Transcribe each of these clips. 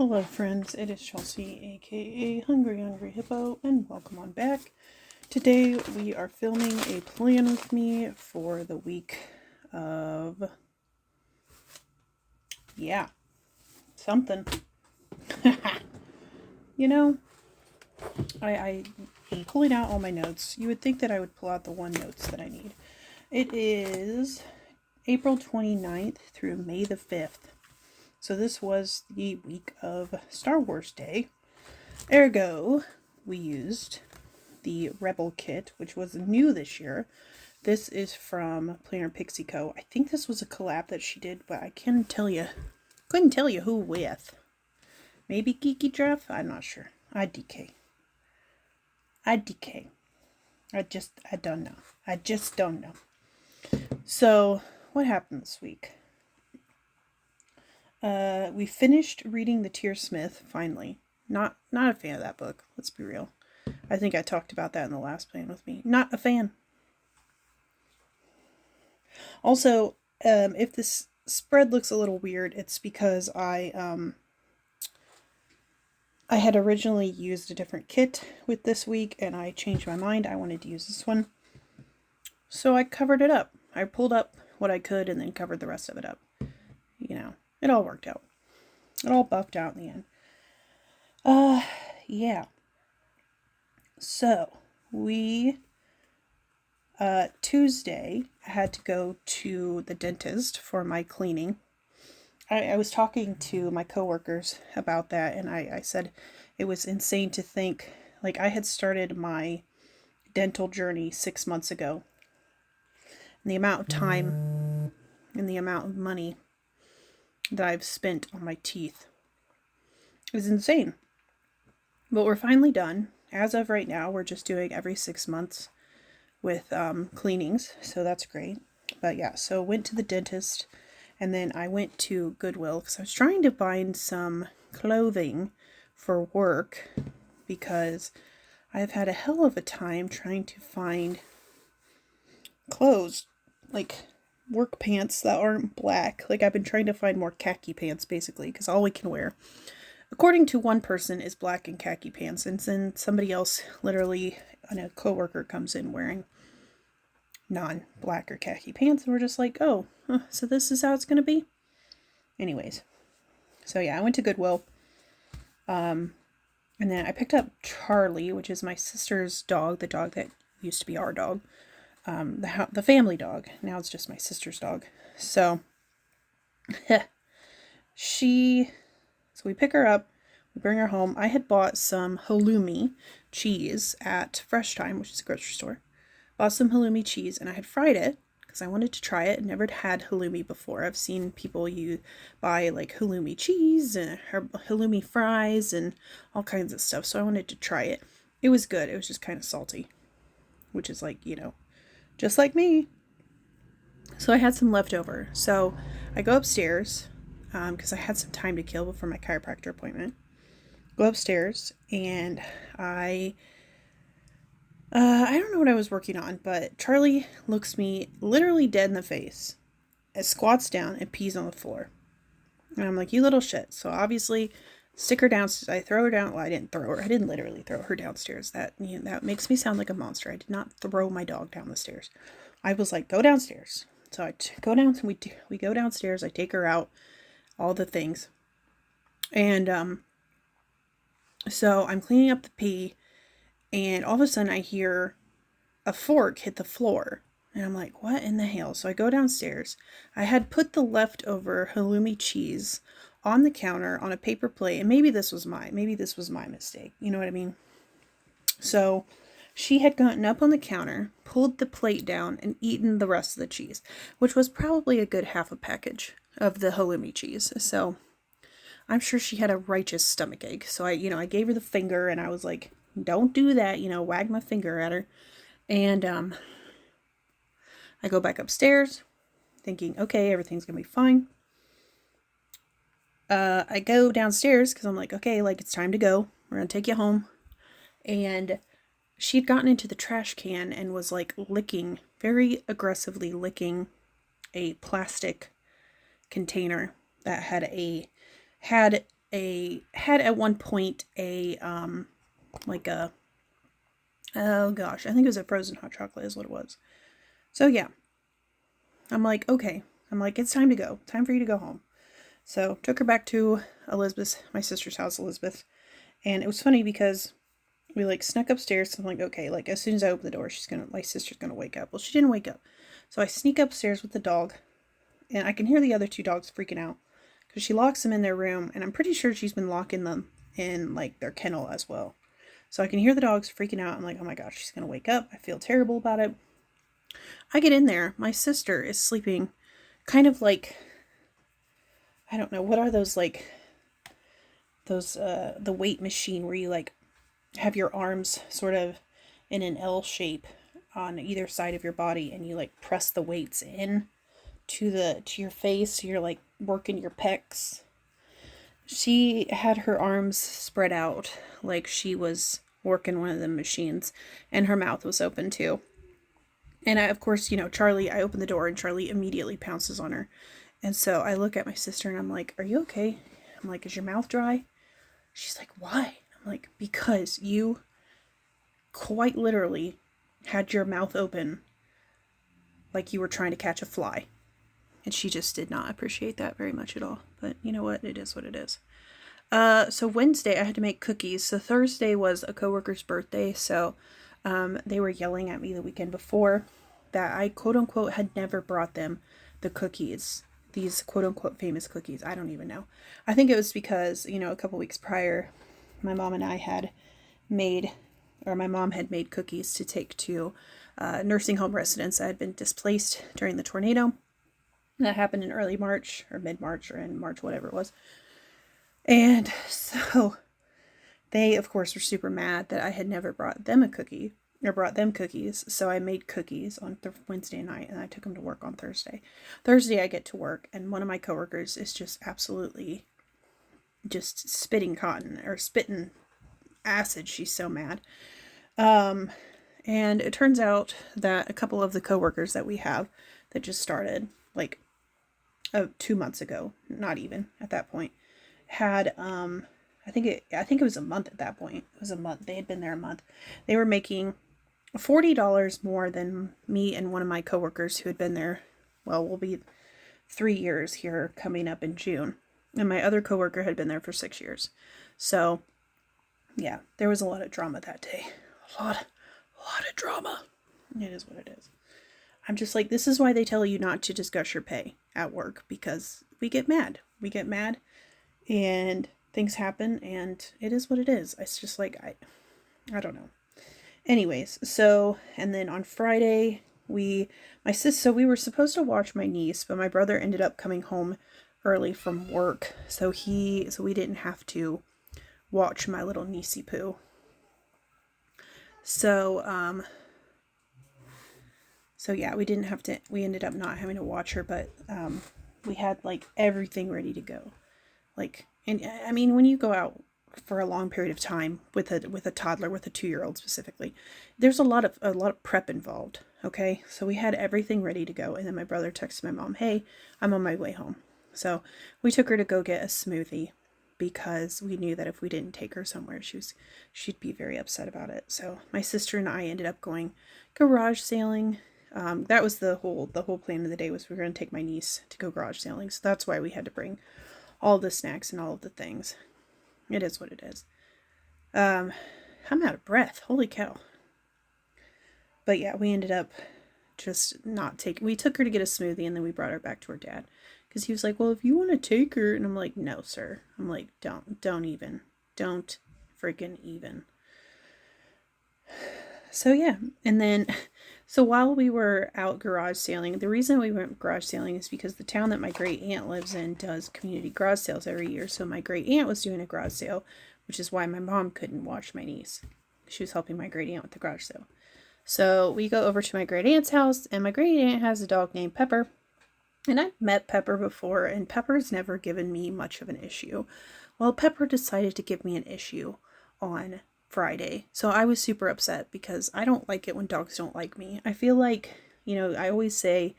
Hello friends, it is Chelsea aka Hungry Hippo, and welcome on back. Today we are filming a plan with me for the week of, something. You know, I'm pulling out all my notes. You would think that I would pull out the one notes that I need. It is April 29th through May the 5th. So this was the week of Star Wars Day. Ergo, we used the Rebel kit, which was new this year. This is from planner Pixie Co. I think this was a collab that she did, but I couldn't tell you who with. Maybe Geeky Jeff? I'm not sure. I DK. I don't know. I just don't know. So, what happened this week? We finished reading The Tearsmith, finally. Not a fan of that book, let's be real. I think I talked about that in the last plan with me. Not a fan. Also, if this spread looks a little weird, it's because I had originally used a different kit with this week, and I changed my mind. I wanted to use this one. So I covered it up. I pulled up what I could and then covered the rest of it up. You know, it all worked out. It all buffed out in the end. Yeah. So, Tuesday, I had to go to the dentist for my cleaning. I was talking to my coworkers about that, and I said it was insane to think, like, I had started my dental journey 6 months ago. And the amount of time and the amount of money that I've spent on my teeth is insane. But we're finally done. As of right now, we're just doing every 6 months with cleanings, so that's great. But yeah, so went to the dentist, and then I went to Goodwill because I was trying to find some clothing for work because I've had a hell of a time trying to find clothes, like work pants that aren't black. Like, I've been trying to find more khaki pants, basically, because all we can wear, according to one person, is black and khaki pants, and then somebody else, literally, a coworker, comes in wearing non-black or khaki pants, and we're just like, oh, so this is how it's gonna be? Anyways, so yeah, I went to Goodwill, and then I picked up Charlie, which is my sister's dog, the dog that used to be our dog. The family dog. Now it's just my sister's dog. So, so we pick her up, we bring her home. I had bought some halloumi cheese at Fresh Time, which is a grocery store. Bought some halloumi cheese, and I had fried it because I wanted to try it. I never had halloumi before. I've seen people buy like halloumi cheese and halloumi fries and all kinds of stuff. So I wanted to try it. It was good. It was just kind of salty, which is like, just like me. So I had some leftover. So I go upstairs because I had some time to kill before my chiropractor appointment. Go upstairs, and I don't know what I was working on, but Charlie looks me literally dead in the face, squats down and pees on the floor. And I'm like, you little shit. So obviously, stick her downstairs. I throw her down. Well, I didn't throw her. I didn't literally throw her downstairs. That makes me sound like a monster. I did not throw my dog down the stairs. I was like, go downstairs. So I go down. We go downstairs. I take her out. All the things. And so I'm cleaning up the pee, and all of a sudden I hear a fork hit the floor. And I'm like, what in the hell? So I go downstairs. I had put the leftover halloumi cheese on the counter on a paper plate, and maybe this was my mistake. You know what I mean? So she had gotten up on the counter, pulled the plate down, and eaten the rest of the cheese, which was probably a good half a package of the halloumi cheese. So I'm sure she had a righteous stomach ache. So I gave her the finger, and I was like, don't do that, wag my finger at her. And I go back upstairs thinking, okay, everything's gonna be fine. I go downstairs because I'm like, okay, like, it's time to go. We're gonna take you home. And she'd gotten into the trash can and was like very aggressively licking a plastic container that had had at one point a, like a, oh gosh, I think it was a frozen hot chocolate is what it was. So yeah, I'm like, okay. I'm like, it's time to go. Time for you to go home. So took her back to Elizabeth, my sister's house, Elizabeth. And it was funny because we like snuck upstairs. So I'm like, okay, like as soon as I open the door, my sister's gonna wake up. Well, she didn't wake up. So I sneak upstairs with the dog, and I can hear the other two dogs freaking out because she locks them in their room, and I'm pretty sure she's been locking them in like their kennel as well. So I can hear the dogs freaking out. I'm like, oh my gosh, she's gonna wake up. I feel terrible about it. I get in there. My sister is sleeping kind of like, I don't know, what are those like, the weight machine where you like have your arms sort of in an L shape on either side of your body and you like press the weights in to your face. So you're like working your pecs. She had her arms spread out like she was working one of the machines, and her mouth was open too. And I, of course, Charlie, I open the door and Charlie immediately pounces on her. And so I look at my sister and I'm like, are you okay? I'm like, is your mouth dry? She's like, why? I'm like, because you quite literally had your mouth open like you were trying to catch a fly. And she just did not appreciate that very much at all. But you know what? It is what it is. So Wednesday I had to make cookies. So Thursday was a coworker's birthday. So they were yelling at me the weekend before that I quote unquote had never brought them the cookies. These quote unquote famous cookies. I don't even know. I think it was because, a couple weeks prior, my mom and I had made, or my mom had made cookies to take to nursing home residents that had been displaced during the tornado. That happened in early March or mid-March or in March, whatever it was. And so they, of course, were super mad that I had never brought them a cookie or brought them cookies. So I made cookies on Wednesday night and I took them to work on Thursday. Thursday I get to work and one of my coworkers is just absolutely just spitting cotton or spitting acid. She's so mad. And it turns out that a couple of the coworkers that we have that just started like 2 months ago, not even at that point, had I think it was a month at that point. It was a month. They had been there a month. They were making $40 more than me and one of my coworkers who had been there. Well, we'll be 3 years here coming up in June. And my other coworker had been there for 6 years. So yeah, there was a lot of drama that day. A lot of drama. It is what it is. I'm just like, this is why they tell you not to discuss your pay at work, because we get mad. We get mad and things happen and it is what it is. It's just like, I don't know. Anyways, so, and then on Friday, we were supposed to watch my niece, but my brother ended up coming home early from work. So we didn't have to watch my little niecey poo. So yeah, we ended up not having to watch her, but we had like everything ready to go. Like, and I mean, when you go out for a long period of time with a toddler, with a 2-year-old specifically, there's a lot of prep involved. Okay. So we had everything ready to go. And then my brother texted my mom, hey, I'm on my way home. So we took her to go get a smoothie because we knew that if we didn't take her somewhere, she'd be very upset about it. So my sister and I ended up going garage sailing. That was the whole plan of the day, was we were going to take my niece to go garage sailing. So that's why we had to bring all the snacks and all of the things. It is what it is. I'm out of breath. Holy cow. But yeah, we ended up just we took her to get a smoothie and then we brought her back to her dad. Because he was like, well, if you want to take her. And I'm like, no, sir. I'm like, don't freaking even. So yeah. And then, so while we were out garage sailing, the reason we went garage sailing is because the town that my great aunt lives in does community garage sales every year. So my great aunt was doing a garage sale, which is why my mom couldn't watch my niece. She was helping my great aunt with the garage sale. So we go over to my great aunt's house, and my great aunt has a dog named Pepper. And I've met Pepper before, and Pepper's never given me much of an issue. Well, Pepper decided to give me an issue on Friday. So I was super upset because I don't like it when dogs don't like me. I feel like, I always say,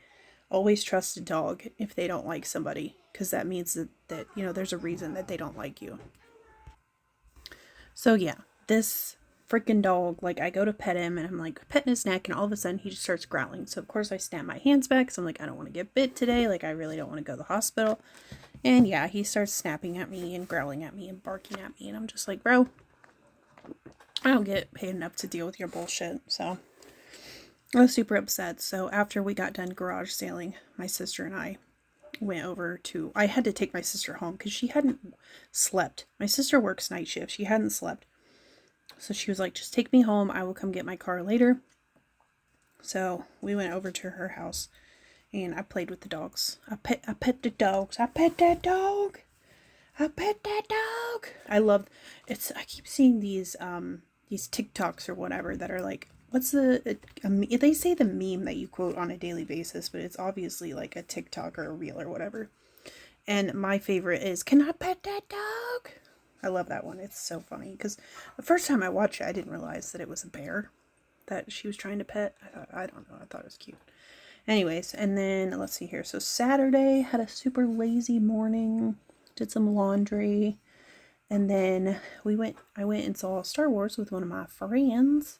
always trust a dog if they don't like somebody. because that means that, you know, there's a reason that they don't like you. So yeah, this freaking dog, like, I go to pet him and I'm like petting his neck, and all of a sudden he just starts growling. So of course I snap my hands back because I'm like, I don't want to get bit today. Like, I really don't want to go to the hospital. And yeah, he starts snapping at me and growling at me and barking at me, and I'm just like, bro, I don't get paid enough to deal with your bullshit. So I was super upset. So after we got done garage sailing, my sister and I went over to, I had to take my sister home because she hadn't slept. My sister works night shift. She hadn't slept. So she was like, just take me home. I will come get my car later. So we went over to her house and I played with the dogs. I pet the dogs. I pet that dog. I pet that dog. I love it's. I keep seeing these TikToks or whatever that are like, what's they say the meme that you quote on a daily basis, but it's obviously like a TikTok or a reel or whatever. And my favorite is, can I pet that dog? I love that one. It's so funny because the first time I watched it, I didn't realize that it was a bear that she was trying to pet. I don't know. I thought it was cute. Anyways, and then let's see here. So Saturday, had a super lazy morning. Did some laundry. And then I went and saw Star Wars with one of my friends,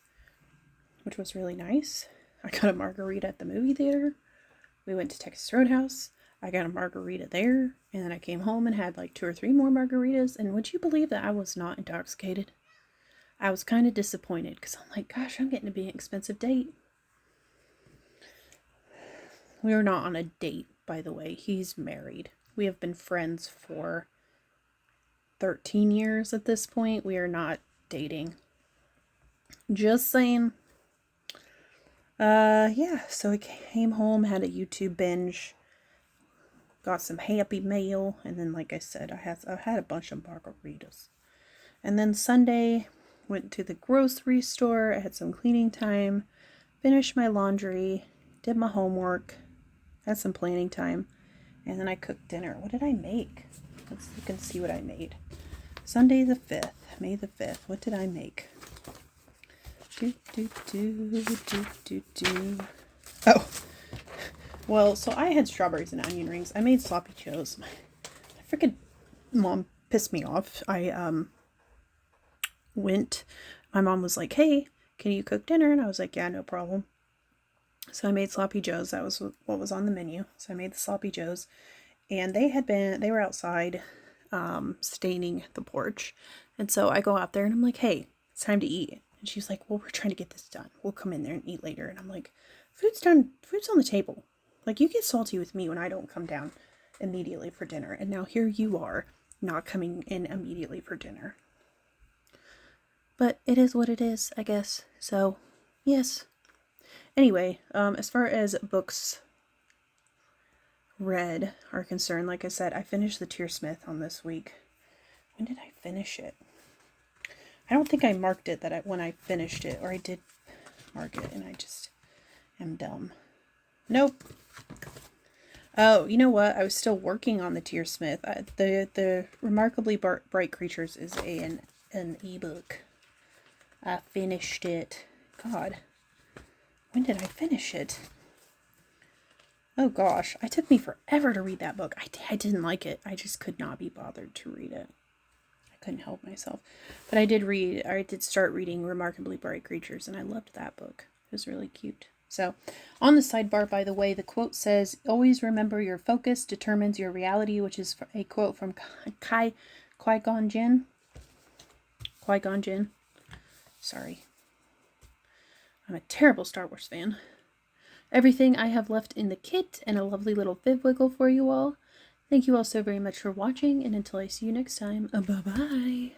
which was really nice. I got a margarita at the movie theater. We went to Texas Roadhouse. I got a margarita there. And then I came home and had like 2 or 3 more margaritas. And would you believe that I was not intoxicated? I was kind of disappointed because I'm like, gosh, I'm getting to be an expensive date. We were not on a date, by the way. He's married. We have been friends for 13 years at this point. We are not dating. Just saying. Yeah, so I came home, had a YouTube binge, got some Happy Meal, and then, like I said, I had a bunch of margaritas. And then Sunday, went to the grocery store, I had some cleaning time, finished my laundry, did my homework, had some planning time, and then I cooked dinner. What did I make? Let's look and see what I made. Sunday the 5th, May the 5th. What did I make? Oh, well, so I had strawberries and onion rings. I made sloppy joes. My freaking mom pissed me off. My mom was like, hey, can you cook dinner? And I was like, yeah, no problem. So I made sloppy joes. That was what was on the menu. So I made the sloppy joes, and they were outside staining the porch. And so I go out there and I'm like, hey, it's time to eat. And she's like, well, we're trying to get this done. We'll come in there and eat later. And I'm like, food's done. Food's on the table. Like, you get salty with me when I don't come down immediately for dinner. And now here you are, not coming in immediately for dinner. But it is what it is, I guess. So, yes. Anyway, as far as books read are concerned, like I said, I finished the Tearsmith on this week. When did I finish it? I don't think I marked it when I finished it, or I did mark it and I just am dumb. Nope. Oh, you know what? I was still working on the Tearsmith. The Remarkably Bright Creatures is an ebook. I finished it. God. When did I finish it? Oh gosh, it took me forever to read that book. I didn't like it. I just could not be bothered to read it. I couldn't help myself. But I did start reading Remarkably Bright Creatures, and I loved that book. It was really cute. So, on the sidebar, by the way, the quote says, always remember your focus determines your reality, which is a quote from Qui-Gon Jinn. Qui-Gon Jinn. Sorry. I'm a terrible Star Wars fan. Everything I have left in the kit, and a lovely little fib wiggle for you all. Thank you all so very much for watching, and until I see you next time, bye-bye.